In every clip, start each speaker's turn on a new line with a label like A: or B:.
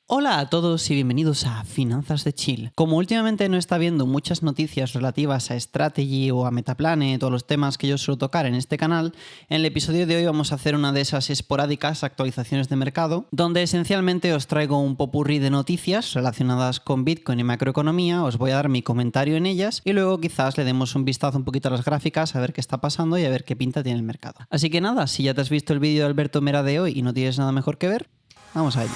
A: Hola a todos y bienvenidos a Finanzas de Chill. Como últimamente no está viendo muchas noticias relativas a Strategy o a Metaplanet o los temas que yo suelo tocar en este canal, en el episodio de hoy vamos a hacer una de esas esporádicas actualizaciones de mercado, donde esencialmente os traigo un popurrí de noticias relacionadas con Bitcoin y macroeconomía, os voy a dar mi comentario en ellas y luego quizás le demos un vistazo un poquito a las gráficas, a ver qué está pasando y a ver qué pinta tiene el mercado. Así que nada, si ya te has visto el vídeo de Alberto Mera de hoy y no tienes nada mejor que ver, vamos a ello.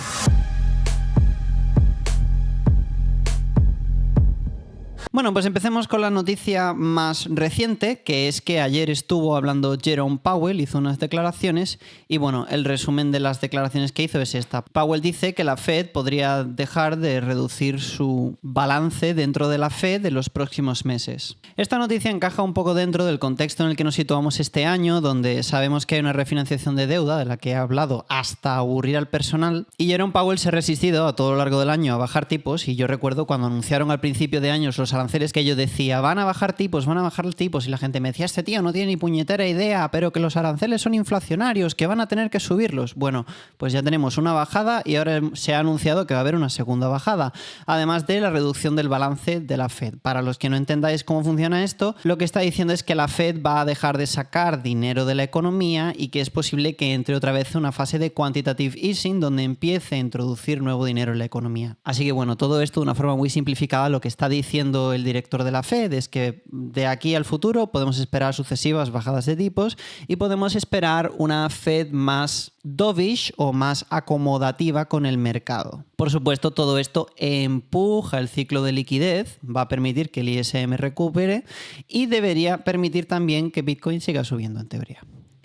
A: Bueno, pues empecemos con la noticia más reciente, que es que ayer estuvo hablando Jerome Powell, hizo unas declaraciones y bueno, el resumen de las declaraciones que hizo es esta. Powell dice que la Fed podría dejar de reducir su balance dentro de la Fed en los próximos meses. Esta noticia encaja un poco dentro del contexto en el que nos situamos este año, donde sabemos que hay una refinanciación de deuda, de la que he hablado hasta aburrir al personal, y Jerome Powell se ha resistido a todo lo largo del año a bajar tipos, y yo recuerdo cuando anunciaron al principio de años los aranceles que yo decía, van a bajar tipos, y la gente me decía, este tío no tiene ni puñetera idea, pero que los aranceles son inflacionarios, que van a tener que subirlos. Bueno, pues ya tenemos una bajada y ahora se ha anunciado que va a haber una segunda bajada, además de la reducción del balance de la Fed. Para los que no entendáis cómo funciona esto, lo que está diciendo es que la Fed va a dejar de sacar dinero de la economía y que es posible que entre otra vez una fase de quantitative easing donde empiece a introducir nuevo dinero en la economía. Así que bueno, todo esto de una forma muy simplificada, lo que está diciendo el director de la Fed es que de aquí al futuro podemos esperar sucesivas bajadas de tipos y podemos esperar una Fed más dovish o más acomodativa con el mercado. Por supuesto, todo esto empuja el ciclo de liquidez, va a permitir que el ISM recupere y debería permitir también que Bitcoin siga subiendo en teoría.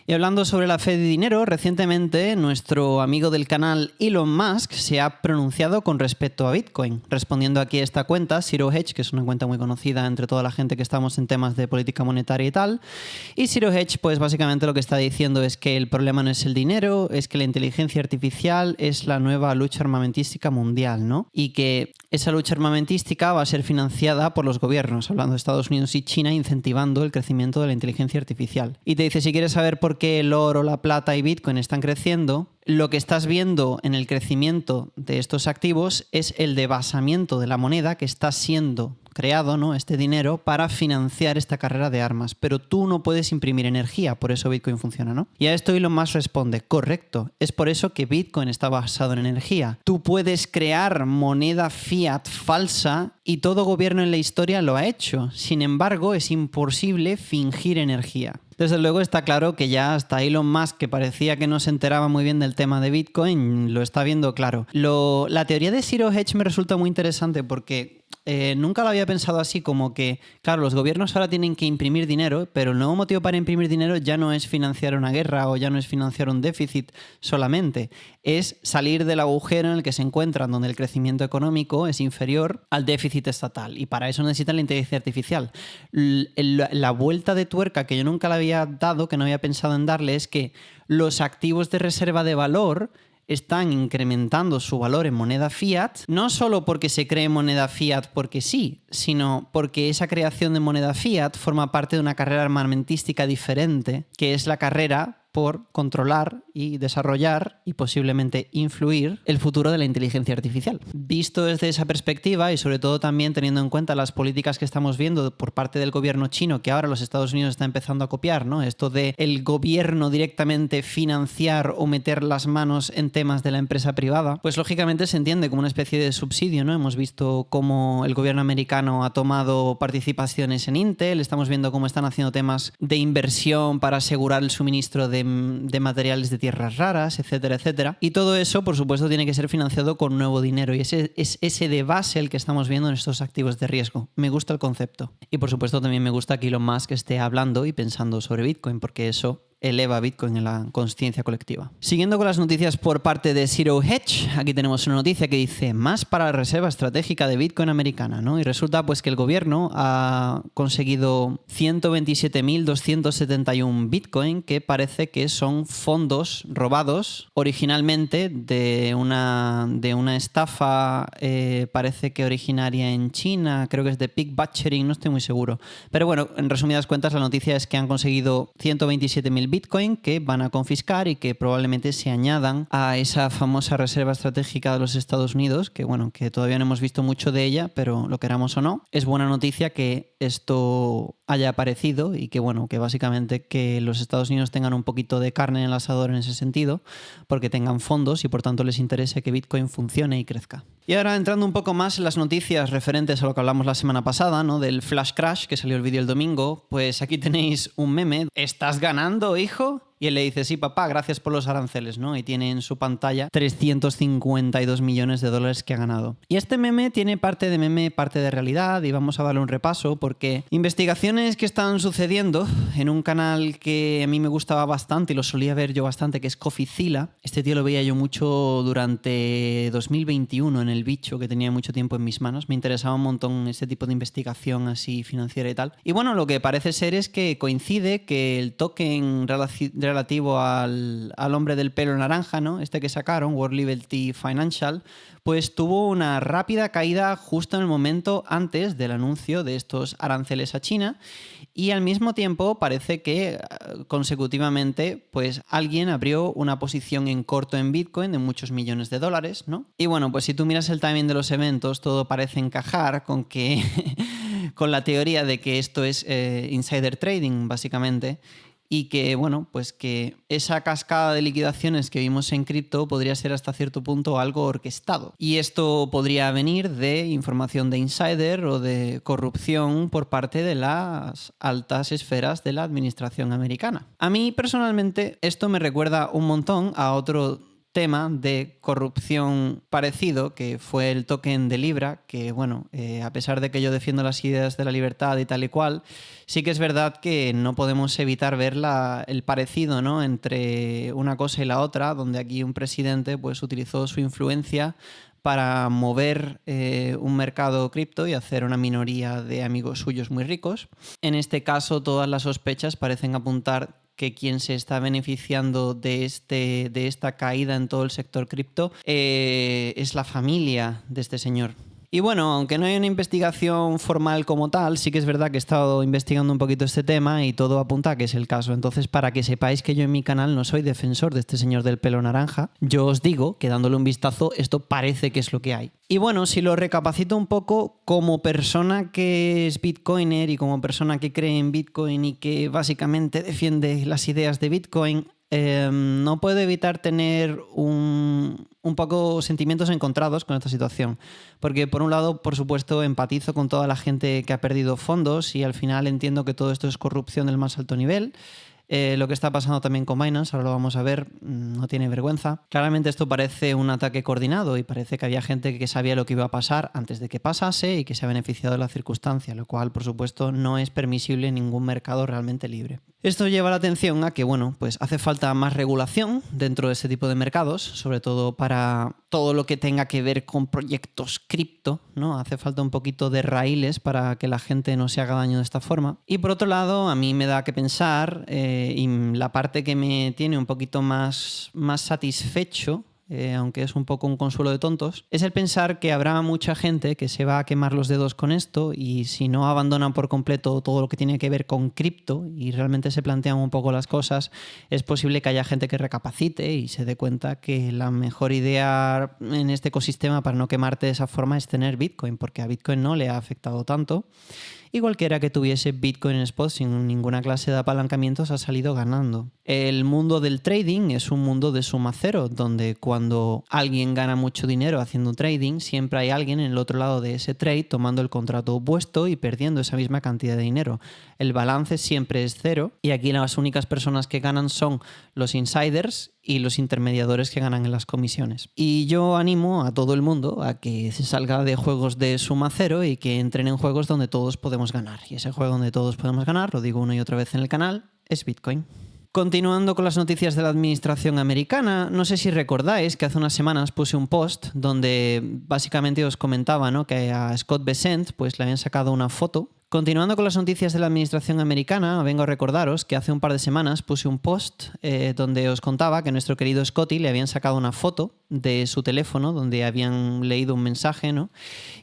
A: Y hablando sobre la Fed y dinero, recientemente nuestro amigo del canal Elon Musk se ha pronunciado con respecto a Bitcoin, respondiendo aquí a esta cuenta, Zero Hedge, que es una cuenta muy conocida entre toda la gente que estamos en temas de política monetaria y tal. Y Zero Hedge, pues básicamente lo que está diciendo es que el problema no es el dinero, es que la inteligencia artificial es la nueva lucha armamentística mundial, ¿no? Y que esa lucha armamentística va a ser financiada por los gobiernos, hablando de Estados Unidos y China, incentivando el crecimiento de la inteligencia artificial. Y te dice, si quieres saber por qué el oro, la plata y Bitcoin están creciendo, lo que estás viendo en el crecimiento de estos activos es el debasamiento de la moneda que está siendo creado, ¿no? Este dinero para financiar esta carrera de armas. Pero tú no puedes imprimir energía, por eso Bitcoin funciona, ¿no? Y a esto Elon Musk responde, correcto, es por eso que Bitcoin está basado en energía. Tú puedes crear moneda fiat falsa y todo gobierno en la historia lo ha hecho. Sin embargo, es imposible fingir energía. Desde luego está claro que ya hasta Elon Musk, que parecía que no se enteraba muy bien del tema de Bitcoin, lo está viendo claro. La teoría de Zero Hedge me resulta muy interesante porque nunca lo había pensado así, como que, claro, los gobiernos ahora tienen que imprimir dinero, pero el nuevo motivo para imprimir dinero ya no es financiar una guerra o ya no es financiar un déficit solamente, es salir del agujero en el que se encuentran, donde el crecimiento económico es inferior al déficit estatal, y para eso necesitan la inteligencia artificial. La vuelta de tuerca que yo nunca le había dado, que no había pensado en darle, es que los activos de reserva de valor están incrementando su valor en moneda fiat, no solo porque se cree moneda fiat porque sí, sino porque esa creación de moneda fiat forma parte de una carrera armamentística diferente, que es la carrera por controlar y desarrollar y posiblemente influir el futuro de la inteligencia artificial. Visto desde esa perspectiva y sobre todo también teniendo en cuenta las políticas que estamos viendo por parte del gobierno chino, que ahora los Estados Unidos está empezando a copiar, ¿no? Esto de el gobierno directamente financiar o meter las manos en temas de la empresa privada, pues lógicamente se entiende como una especie de subsidio, ¿no? Hemos visto cómo el gobierno americano ha tomado participaciones en Intel, estamos viendo cómo están haciendo temas de inversión para asegurar el suministro de materiales de tierras raras, etcétera, etcétera. Y todo eso, por supuesto, tiene que ser financiado con nuevo dinero y es ese de base el que estamos viendo en estos activos de riesgo. Me gusta el concepto. Y por supuesto también me gusta que Elon Musk esté hablando y pensando sobre Bitcoin, porque eso eleva Bitcoin en la consciencia colectiva. Siguiendo con las noticias por parte de Zero Hedge, aquí tenemos una noticia que dice más para la reserva estratégica de Bitcoin americana, ¿no? Y resulta pues que el gobierno ha conseguido 127.271 Bitcoin, que parece que son fondos robados originalmente de una estafa, parece que originaria en China, creo que es de Pig Butchering, no estoy muy seguro. Pero bueno, en resumidas cuentas la noticia es que han conseguido 127.000 Bitcoin que van a confiscar y que probablemente se añadan a esa famosa reserva estratégica de los Estados Unidos, que bueno, que todavía no hemos visto mucho de ella, pero lo queramos o no, es buena noticia que esto haya aparecido y que bueno, que básicamente que los Estados Unidos tengan un poquito de carne en el asador en ese sentido, porque tengan fondos y por tanto les interese que Bitcoin funcione y crezca. Y ahora entrando un poco más en las noticias referentes a lo que hablamos la semana pasada, ¿no? Del flash crash que salió el vídeo el domingo, pues aquí tenéis un meme. ¿Estás ganando, hijo? Y él le dice, sí, papá, gracias por los aranceles, ¿no? Y tiene en su pantalla 352 millones de dólares que ha ganado. Y este meme tiene parte de meme, parte de realidad, y vamos a darle un repaso porque investigaciones que están sucediendo en un canal que a mí me gustaba bastante y lo solía ver yo bastante, que es Coffeezilla. Este tío lo veía yo mucho durante 2021 en El Bicho, que tenía mucho tiempo en mis manos. Me interesaba un montón este tipo de investigación así financiera y tal. Y bueno, lo que parece ser es que coincide que el token relativo al hombre del pelo naranja, ¿no? Este que sacaron, World Liberty Financial, pues tuvo una rápida caída justo en el momento antes del anuncio de estos aranceles a China y al mismo tiempo parece que consecutivamente pues alguien abrió una posición en corto en Bitcoin de muchos millones de dólares, ¿no? Y bueno, pues si tú miras el timing de los eventos, todo parece encajar con que con la teoría de que esto es insider trading, básicamente. Y que, bueno, pues que esa cascada de liquidaciones que vimos en cripto podría ser hasta cierto punto algo orquestado. Y esto podría venir de información de insider o de corrupción por parte de las altas esferas de la administración americana. A mí, personalmente, esto me recuerda un montón a otro tema de corrupción parecido, que fue el token de Libra, que bueno, a pesar de que yo defiendo las ideas de la libertad y tal y cual, sí que es verdad que no podemos evitar ver el parecido, ¿no? Entre una cosa y la otra, donde aquí un presidente pues utilizó su influencia para mover un mercado cripto y hacer una minoría de amigos suyos muy ricos. En este caso, todas las sospechas parecen apuntar que quien se está beneficiando de esta caída en todo el sector cripto es la familia de este señor. Y bueno, aunque no hay una investigación formal como tal, sí que es verdad que he estado investigando un poquito este tema y todo apunta a que es el caso. Entonces, para que sepáis que yo en mi canal no soy defensor de este señor del pelo naranja, yo os digo que dándole un vistazo esto parece que es lo que hay. Y bueno, si lo recapacito un poco, como persona que es bitcoiner y como persona que cree en Bitcoin y que básicamente defiende las ideas de Bitcoin, no puedo evitar tener un poco sentimientos encontrados con esta situación. Porque por un lado, por supuesto, empatizo con toda la gente que ha perdido fondos y al final entiendo que todo esto es corrupción del más alto nivel. Lo que está pasando también con Binance, ahora lo vamos a ver, no tiene vergüenza. Claramente esto parece un ataque coordinado y parece que había gente que sabía lo que iba a pasar antes de que pasase y que se ha beneficiado de la circunstancia, lo cual, por supuesto, no es permisible en ningún mercado realmente libre. Esto lleva la atención a que, bueno, pues hace falta más regulación dentro de ese tipo de mercados, sobre todo para todo lo que tenga que ver con proyectos cripto, ¿no? Hace falta un poquito de raíles para que la gente no se haga daño de esta forma. Y por otro lado, a mí me da que pensar, y la parte que me tiene un poquito más satisfecho, aunque es un poco un consuelo de tontos, es el pensar que habrá mucha gente que se va a quemar los dedos con esto y si no abandonan por completo todo lo que tiene que ver con cripto y realmente se plantean un poco las cosas, es posible que haya gente que recapacite y se dé cuenta que la mejor idea en este ecosistema para no quemarte de esa forma es tener Bitcoin, porque a Bitcoin no le ha afectado tanto. Y cualquiera que tuviese Bitcoin en spot sin ninguna clase de apalancamientos ha salido ganando. El mundo del trading es un mundo de suma cero, donde cuando alguien gana mucho dinero haciendo trading, siempre hay alguien en el otro lado de ese trade tomando el contrato opuesto y perdiendo esa misma cantidad de dinero. El balance siempre es cero y aquí las únicas personas que ganan son los insiders y los intermediadores que ganan en las comisiones. Y yo animo a todo el mundo a que se salga de juegos de suma cero y que entren en juegos donde todos podemos ganar. Y ese juego donde todos podemos ganar, lo digo una y otra vez en el canal, es Bitcoin. Continuando con las noticias de la administración americana, no sé si recordáis que hace unas semanas puse un post donde básicamente os comentaba, ¿no?, que a Scott Bessent pues le habían sacado una foto Continuando con las noticias de la administración americana, vengo a recordaros que hace un par de semanas puse un post donde os contaba que a nuestro querido Scotty le habían sacado una foto de su teléfono donde habían leído un mensaje, ¿no?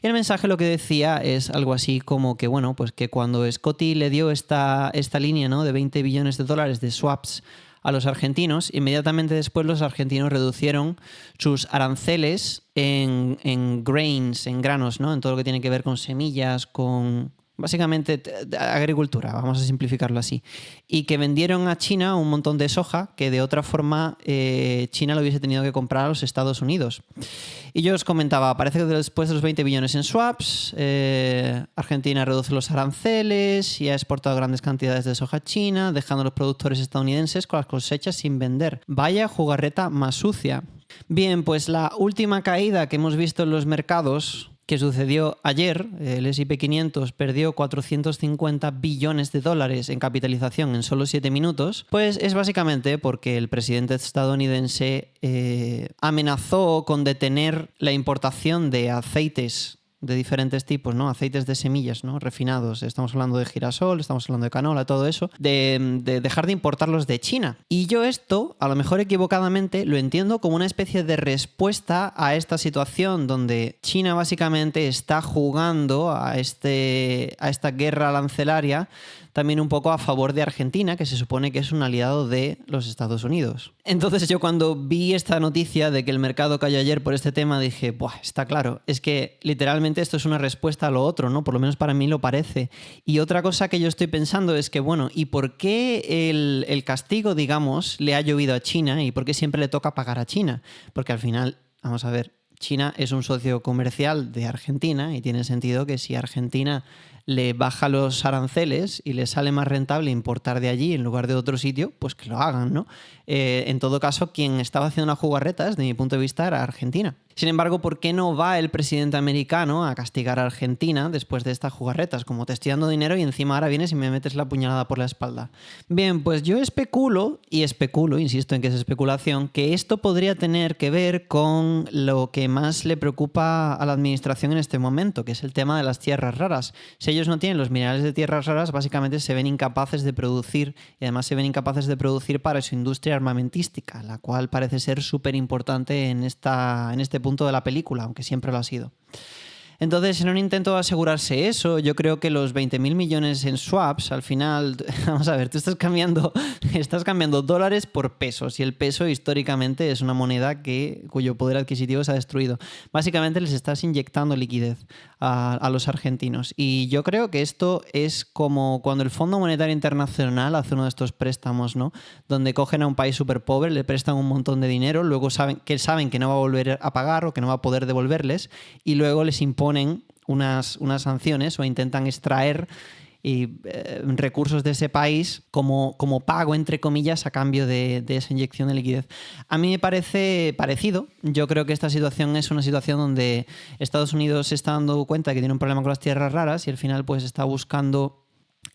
A: Y el mensaje lo que decía es algo así como que, bueno, pues que cuando Scotty le dio esta línea, ¿no?, de 20 billones de dólares de swaps a los argentinos, inmediatamente después los argentinos reducieron sus aranceles en grains, en granos, ¿no?, en todo lo que tiene que ver con semillas, con básicamente agricultura, vamos a simplificarlo así, y que vendieron a China un montón de soja que de otra forma China lo hubiese tenido que comprar a los Estados Unidos. Y yo os comentaba, parece que después de los 20 billones en swaps, Argentina reduce los aranceles y ha exportado grandes cantidades de soja a China, dejando a los productores estadounidenses con las cosechas sin vender. Vaya jugarreta más sucia. Bien, pues la última caída que hemos visto en los mercados, que sucedió ayer, el S&P 500 perdió 450 billones de dólares en capitalización en solo 7 minutos, pues es básicamente porque el presidente estadounidense amenazó con detener la importación de aceites de diferentes tipos, ¿no? Aceites de semillas, ¿no?, refinados. Estamos hablando de girasol, estamos hablando de canola, todo eso, de dejar de importarlos de China. Y yo esto, a lo mejor equivocadamente, lo entiendo como una especie de respuesta a esta situación donde China básicamente está jugando a esta guerra arancelaria también un poco a favor de Argentina, que se supone que es un aliado de los Estados Unidos. Entonces yo cuando vi esta noticia de que el mercado cayó ayer por este tema dije, ¡buah! Está claro, es que literalmente esto es una respuesta a lo otro, ¿no? Por lo menos para mí lo parece. Y otra cosa que yo estoy pensando es que, bueno, ¿y por qué el castigo, digamos, le ha llovido a China y por qué siempre le toca pagar a China? Porque al final, vamos a ver, China es un socio comercial de Argentina y tiene sentido que si Argentina le baja los aranceles y le sale más rentable importar de allí en lugar de otro sitio, pues que lo hagan, ¿no? En todo caso, quien estaba haciendo una jugarreta, desde mi punto de vista, era Argentina. Sin embargo, ¿por qué no va el presidente americano a castigar a Argentina después de estas jugarretas? Como te estoy dando dinero y encima ahora vienes y me metes la puñalada por la espalda. Bien, pues yo especulo, insisto en que es especulación, que esto podría tener que ver con lo que más le preocupa a la administración en este momento, que es el tema de las tierras raras. Si ellos no tienen los minerales de tierras raras, básicamente se ven incapaces de producir, y además se ven incapaces de producir para su industria armamentística, la cual parece ser súper importante en este punto de la película, aunque siempre lo ha sido. Entonces, en un intento de asegurarse eso, yo creo que los 20.000 millones en swaps, al final, vamos a ver, tú estás cambiando dólares por pesos y el peso históricamente es una moneda cuyo poder adquisitivo se ha destruido. Básicamente les estás inyectando liquidez a los argentinos y yo creo que esto es como cuando el Fondo Monetario Internacional hace uno de estos préstamos, ¿no?, donde cogen a un país súper pobre, le prestan un montón de dinero, luego saben que no va a volver a pagar o que no va a poder devolverles y luego les imponen unas sanciones o intentan extraer recursos de ese país como pago, entre comillas, a cambio de esa inyección de liquidez. A mí me parece parecido. Yo creo que esta situación es una situación donde Estados Unidos se está dando cuenta que tiene un problema con las tierras raras y al final pues está buscando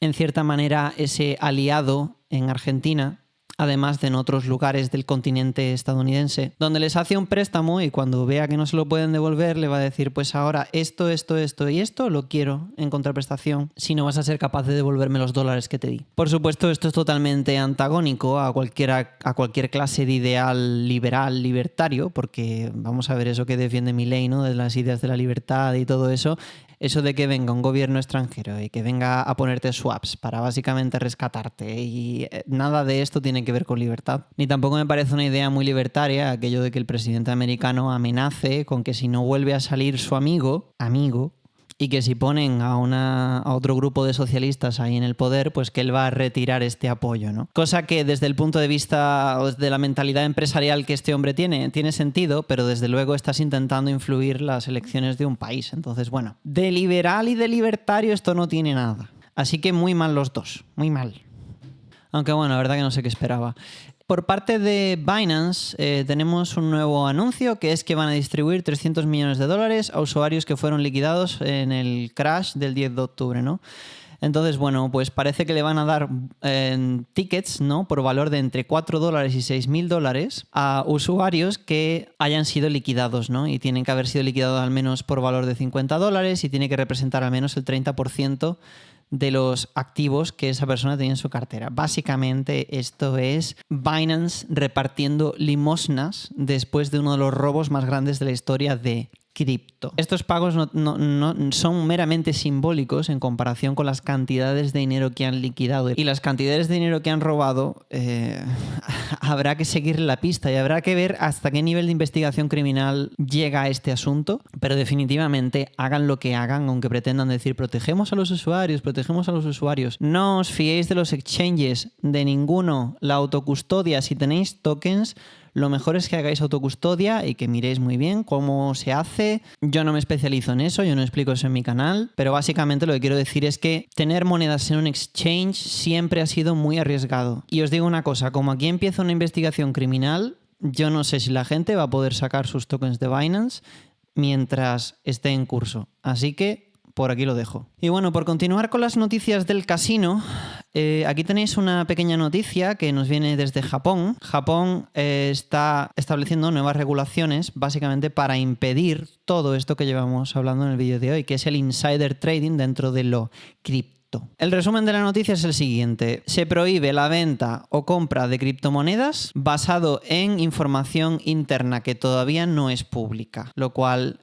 A: en cierta manera ese aliado en Argentina, además de en otros lugares del continente estadounidense, donde les hace un préstamo y cuando vea que no se lo pueden devolver le va a decir, pues ahora esto y esto lo quiero en contraprestación si no vas a ser capaz de devolverme los dólares que te di. Por supuesto, esto es totalmente antagónico a cualquier clase de ideal liberal, libertario, porque vamos a ver eso que defiende Milei, ¿no?, de las ideas de la libertad y todo eso. Eso de que venga un gobierno extranjero y que venga a ponerte swaps para básicamente rescatarte y nada de esto tiene que ver con libertad. Ni tampoco me parece una idea muy libertaria aquello de que el presidente americano amenace con que si no vuelve a salir su amigo, y que si ponen a otro grupo de socialistas ahí en el poder, pues que él va a retirar este apoyo, ¿no? Cosa que desde el punto de vista o desde la mentalidad empresarial que este hombre tiene sentido, pero desde luego estás intentando influir las elecciones de un país. Entonces, bueno, de liberal y de libertario esto no tiene nada. Así que muy mal los dos, muy mal. Aunque bueno, la verdad que no sé qué esperaba. Por parte de Binance tenemos un nuevo anuncio que es que van a distribuir 300 millones de dólares a usuarios que fueron liquidados en el crash del 10 de octubre, ¿no? Entonces, bueno, pues parece que le van a dar tickets, ¿no?, por valor de entre $4 y $6.000 a usuarios que hayan sido liquidados, ¿no? Y tienen que haber sido liquidados al menos por valor de $50 y tiene que representar al menos el 30% de los activos que esa persona tenía en su cartera. Básicamente esto es Binance repartiendo limosnas después de uno de los robos más grandes de la historia de cripto. Estos pagos no son meramente simbólicos en comparación con las cantidades de dinero que han liquidado y las cantidades de dinero que han robado. Habrá que seguir la pista y habrá que ver hasta qué nivel de investigación criminal llega este asunto, pero definitivamente hagan lo que hagan, aunque pretendan decir protegemos a los usuarios, no os fiéis de los exchanges, de ninguno. La autocustodia, si tenéis tokens, lo mejor es que hagáis autocustodia y que miréis muy bien cómo se hace. Yo no me especializo en eso, yo no explico eso en mi canal, pero básicamente lo que quiero decir es que tener monedas en un exchange siempre ha sido muy arriesgado. Y os digo una cosa, como aquí empieza una investigación criminal, yo no sé si la gente va a poder sacar sus tokens de Binance mientras esté en curso. Así que por aquí lo dejo. Y bueno, por continuar con las noticias del casino, aquí tenéis una pequeña noticia que nos viene desde Japón. Japón está estableciendo nuevas regulaciones básicamente para impedir todo esto que llevamos hablando en el vídeo de hoy, que es el insider trading dentro de lo cripto. El resumen de la noticia es el siguiente. Se prohíbe la venta o compra de criptomonedas basado en información interna que todavía no es pública, lo cual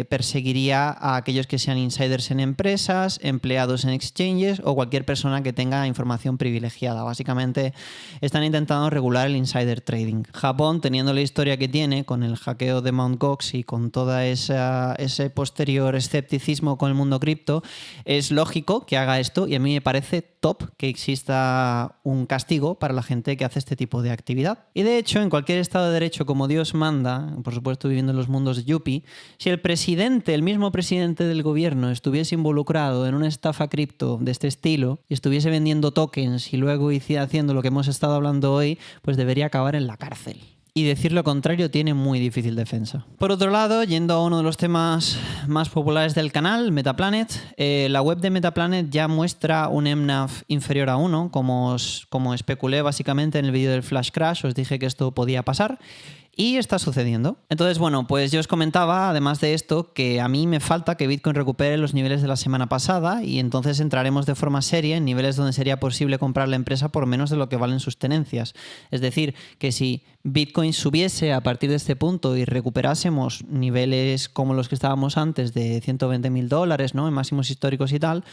A: perseguiría a aquellos que sean insiders en empresas, empleados en exchanges o cualquier persona que tenga información privilegiada. Básicamente están intentando regular el insider trading. Japón, teniendo la historia que tiene con el hackeo de Mt. Gox y con toda ese posterior escepticismo con el mundo cripto, es lógico que haga esto. Y a mí me parece top que exista un castigo para la gente que hace este tipo de actividad. Y de hecho, en cualquier estado de derecho como Dios manda, por supuesto viviendo en los mundos de Yuppie, si el mismo presidente del gobierno estuviese involucrado en una estafa cripto de este estilo y estuviese vendiendo tokens y luego hiciera haciendo lo que hemos estado hablando hoy, pues debería acabar en la cárcel. Y decir lo contrario tiene muy difícil defensa. Por otro lado, yendo a uno de los temas más populares del canal, Metaplanet, la web de Metaplanet ya muestra un MNAV inferior a 1, como especulé básicamente en el vídeo del Flash Crash, os dije que esto podía pasar. Y está sucediendo. Entonces, bueno, pues yo os comentaba, además de esto, que a mí me falta que Bitcoin recupere los niveles de la semana pasada y entonces entraremos de forma seria en niveles donde sería posible comprar la empresa por menos de lo que valen sus tenencias. Es decir, que si Bitcoin subiese a partir de este punto y recuperásemos niveles como los que estábamos antes de $120,000, ¿no?, en máximos históricos y tal,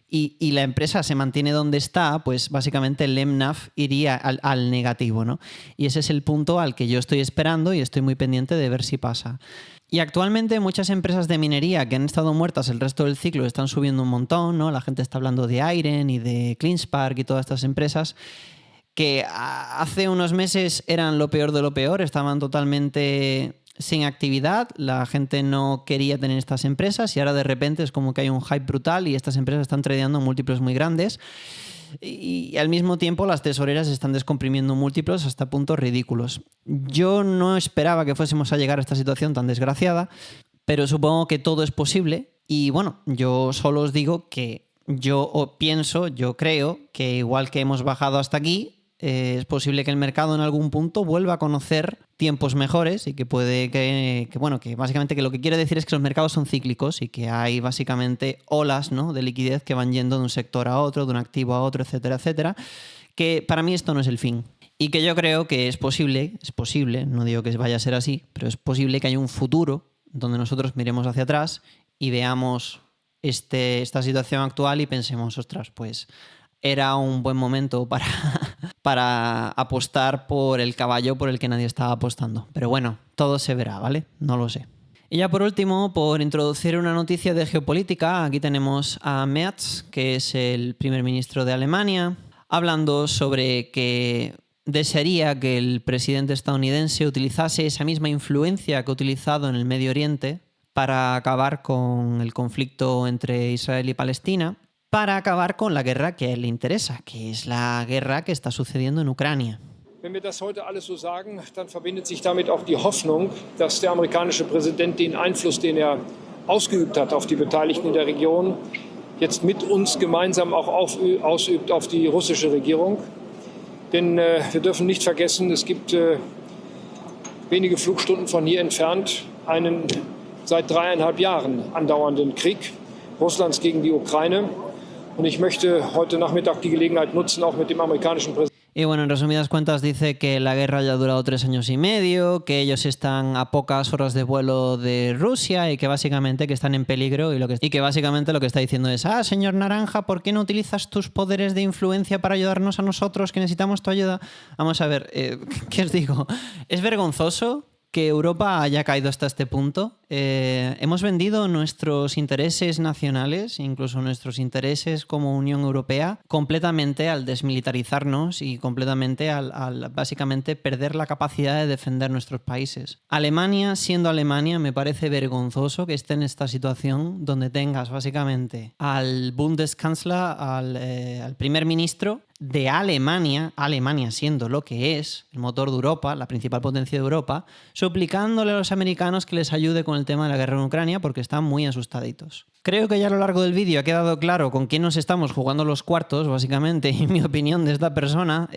A: y la empresa se mantiene donde está, pues básicamente el MNAV iría al negativo, ¿no? Y ese es el punto al que yo estoy esperando y estoy muy pendiente de ver si pasa. Y actualmente muchas empresas de minería que han estado muertas el resto del ciclo están subiendo un montón, ¿no? La gente está hablando de Iron y de CleanSpark y todas estas empresas que hace unos meses eran lo peor de lo peor, estaban totalmente sin actividad, la gente no quería tener estas empresas y ahora de repente es como que hay un hype brutal y estas empresas están tradeando múltiplos muy grandes y al mismo tiempo las tesoreras están descomprimiendo múltiplos hasta puntos ridículos. Yo no esperaba que fuésemos a llegar a esta situación tan desgraciada, pero supongo que todo es posible y bueno, yo solo os digo que yo creo que igual que hemos bajado hasta aquí, es posible que el mercado en algún punto vuelva a conocer tiempos mejores y que puede que básicamente que lo que quiere decir es que los mercados son cíclicos y que hay básicamente olas, ¿no?, de liquidez que van yendo de un sector a otro, de un activo a otro, etcétera, etcétera, que para mí esto no es el fin. Y que yo creo que es posible, no digo que vaya a ser así, pero es posible que haya un futuro donde nosotros miremos hacia atrás y veamos esta situación actual y pensemos, ostras, pues era un buen momento para apostar por el caballo por el que nadie estaba apostando. Pero bueno, todo se verá, ¿vale? No lo sé. Y ya por último, por introducir una noticia de geopolítica, aquí tenemos a Merz, que es el primer ministro de Alemania, hablando sobre que desearía que el presidente estadounidense utilizase esa misma influencia que ha utilizado en el Medio Oriente para acabar con el conflicto entre Israel y Palestina, para acabar con la guerra que a él le interesa, que es la guerra que está sucediendo en Ucrania.
B: Wenn wir das heute alles so sagen, dann verbindet sich damit auch die Hoffnung, dass der amerikanische Präsident den Einfluss, den ausgeübt hat auf die Beteiligten in der Region, jetzt mit uns gemeinsam auch ausübt auf die russische Regierung. Denn wir dürfen nicht vergessen, es gibt wenige Flugstunden von hier entfernt einen seit 3,5 Jahren andauernden Krieg Russlands gegen die Ukraine. Und ich möchte heute Nachmittag die Gelegenheit nutzen, auch mit dem amerikanischen Präsidenten.
A: Y bueno, en resumidas cuentas dice que la guerra ya ha durado 3 años y medio, que ellos están a pocas horas de vuelo de Rusia y que básicamente que están en peligro y que básicamente lo que está diciendo es: ah, señor Naranja, ¿por qué no utilizas tus poderes de influencia para ayudarnos a nosotros que necesitamos tu ayuda? Vamos a ver, ¿qué os digo? Es vergonzoso que Europa haya caído hasta este punto. Hemos vendido nuestros intereses nacionales, incluso nuestros intereses como Unión Europea, completamente al desmilitarizarnos y completamente al básicamente perder la capacidad de defender nuestros países. Alemania, siendo Alemania, me parece vergonzoso que esté en esta situación donde tengas básicamente al Bundeskanzler, al primer ministro de Alemania, Alemania siendo lo que es, el motor de Europa, la principal potencia de Europa, suplicándole a los americanos que les ayude con el tema de la guerra en Ucrania porque están muy asustaditos. Creo que ya a lo largo del vídeo ha quedado claro con quién nos estamos jugando los cuartos, básicamente, y mi opinión de esta persona.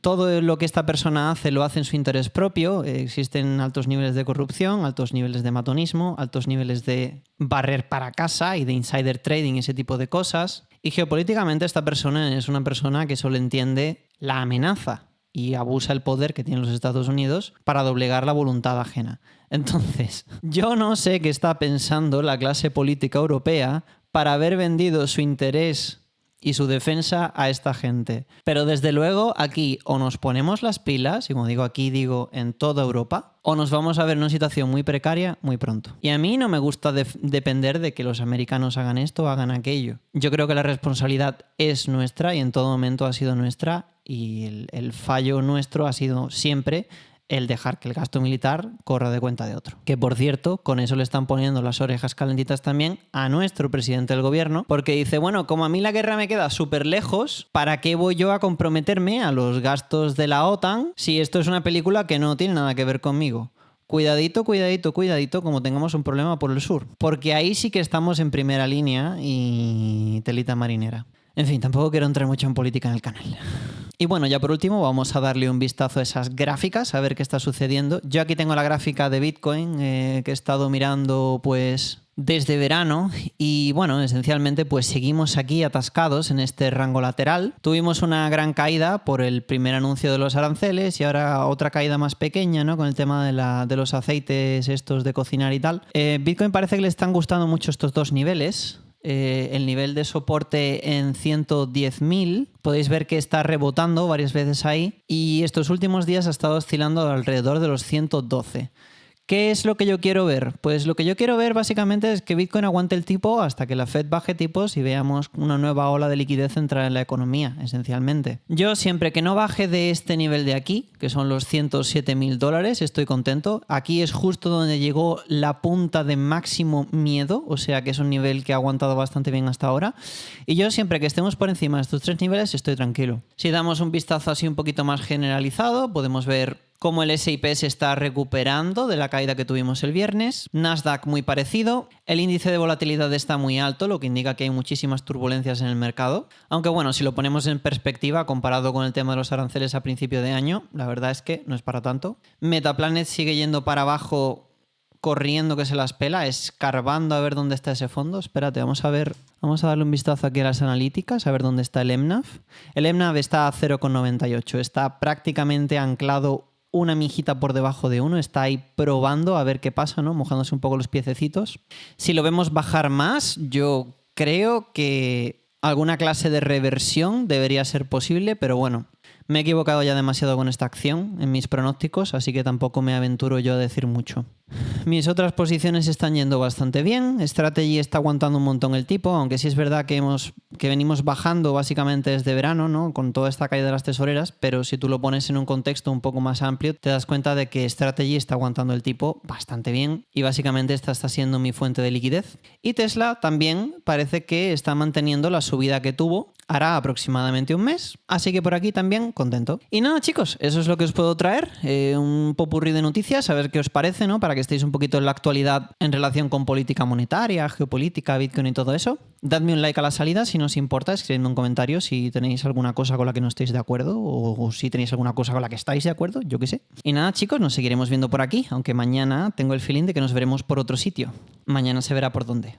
A: Todo lo que esta persona hace lo hace en su interés propio. Existen altos niveles de corrupción, altos niveles de matonismo, altos niveles de barrer para casa y de insider trading y ese tipo de cosas. Y geopolíticamente esta persona es una persona que solo entiende la amenaza y abusa el poder que tienen los Estados Unidos para doblegar la voluntad ajena. Entonces, yo no sé qué está pensando la clase política europea para haber vendido su interés y su defensa a esta gente. Pero desde luego aquí o nos ponemos las pilas, y como digo aquí digo en toda Europa, o nos vamos a ver en una situación muy precaria muy pronto. Y a mí no me gusta depender de que los americanos hagan esto o hagan aquello. Yo creo que la responsabilidad es nuestra y en todo momento ha sido nuestra, y el fallo nuestro ha sido siempre el dejar que el gasto militar corra de cuenta de otro. Que, por cierto, con eso le están poniendo las orejas calentitas también a nuestro presidente del gobierno, porque dice, bueno, como a mí la guerra me queda súper lejos, ¿para qué voy yo a comprometerme a los gastos de la OTAN si esto es una película que no tiene nada que ver conmigo? Cuidadito, cuidadito, cuidadito, como tengamos un problema por el sur. Porque ahí sí que estamos en primera línea y telita marinera. En fin, tampoco quiero entrar mucho en política en el canal. Y bueno, ya por último vamos a darle un vistazo a esas gráficas, a ver qué está sucediendo. Yo aquí tengo la gráfica de Bitcoin que he estado mirando pues desde verano y bueno, esencialmente pues seguimos aquí atascados en este rango lateral. Tuvimos una gran caída por el primer anuncio de los aranceles y ahora otra caída más pequeña, ¿no? Con el tema de los aceites estos de cocinar y tal. Bitcoin parece que le están gustando mucho estos dos niveles. El nivel de soporte en 110.000, podéis ver que está rebotando varias veces ahí y estos últimos días ha estado oscilando alrededor de los 112. ¿Qué es lo que yo quiero ver? Pues lo que yo quiero ver básicamente es que Bitcoin aguante el tipo hasta que la Fed baje tipos y veamos una nueva ola de liquidez entrar en la economía, esencialmente. Yo siempre que no baje de este nivel de aquí, que son los $107.000, estoy contento. Aquí es justo donde llegó la punta de máximo miedo, o sea que es un nivel que ha aguantado bastante bien hasta ahora. Y yo siempre que estemos por encima de estos tres niveles estoy tranquilo. Si damos un vistazo así un poquito más generalizado, podemos ver cómo el S&P se está recuperando de la caída que tuvimos el viernes. Nasdaq muy parecido. El índice de volatilidad está muy alto, lo que indica que hay muchísimas turbulencias en el mercado. Aunque bueno, si lo ponemos en perspectiva comparado con el tema de los aranceles a principio de año, la verdad es que no es para tanto. Metaplanet sigue yendo para abajo, corriendo que se las pela, escarbando a ver dónde está ese fondo. Espérate, vamos a darle un vistazo aquí a las analíticas, a ver dónde está el MNAV. El MNAV está a 0,98, está prácticamente anclado una mijita por debajo de 1, está ahí probando a ver qué pasa, ¿no? Mojándose un poco los piececitos. Si lo vemos bajar más, yo creo que alguna clase de reversión debería ser posible, pero bueno, me he equivocado ya demasiado con esta acción en mis pronósticos, así que tampoco me aventuro yo a decir mucho. Mis otras posiciones están yendo bastante bien. Strategy está aguantando un montón el tipo, aunque sí es verdad que venimos bajando básicamente desde verano, ¿no? Con toda esta caída de las tesoreras, pero si tú lo pones en un contexto un poco más amplio, te das cuenta de que Strategy está aguantando el tipo bastante bien y básicamente esta está siendo mi fuente de liquidez. Y Tesla también parece que está manteniendo la subida que tuvo hará aproximadamente un mes, así que por aquí también contento. Y nada, chicos, eso es lo que os puedo traer, un popurrí de noticias, a ver qué os parece, ¿no? Para que estéis un poquito en la actualidad en relación con política monetaria, geopolítica, Bitcoin y todo eso. Dadme un like a la salida si no os importa, escribidme un comentario si tenéis alguna cosa con la que no estéis de acuerdo o si tenéis alguna cosa con la que estáis de acuerdo, yo qué sé. Y nada, chicos, nos seguiremos viendo por aquí, aunque mañana tengo el feeling de que nos veremos por otro sitio. Mañana se verá por dónde.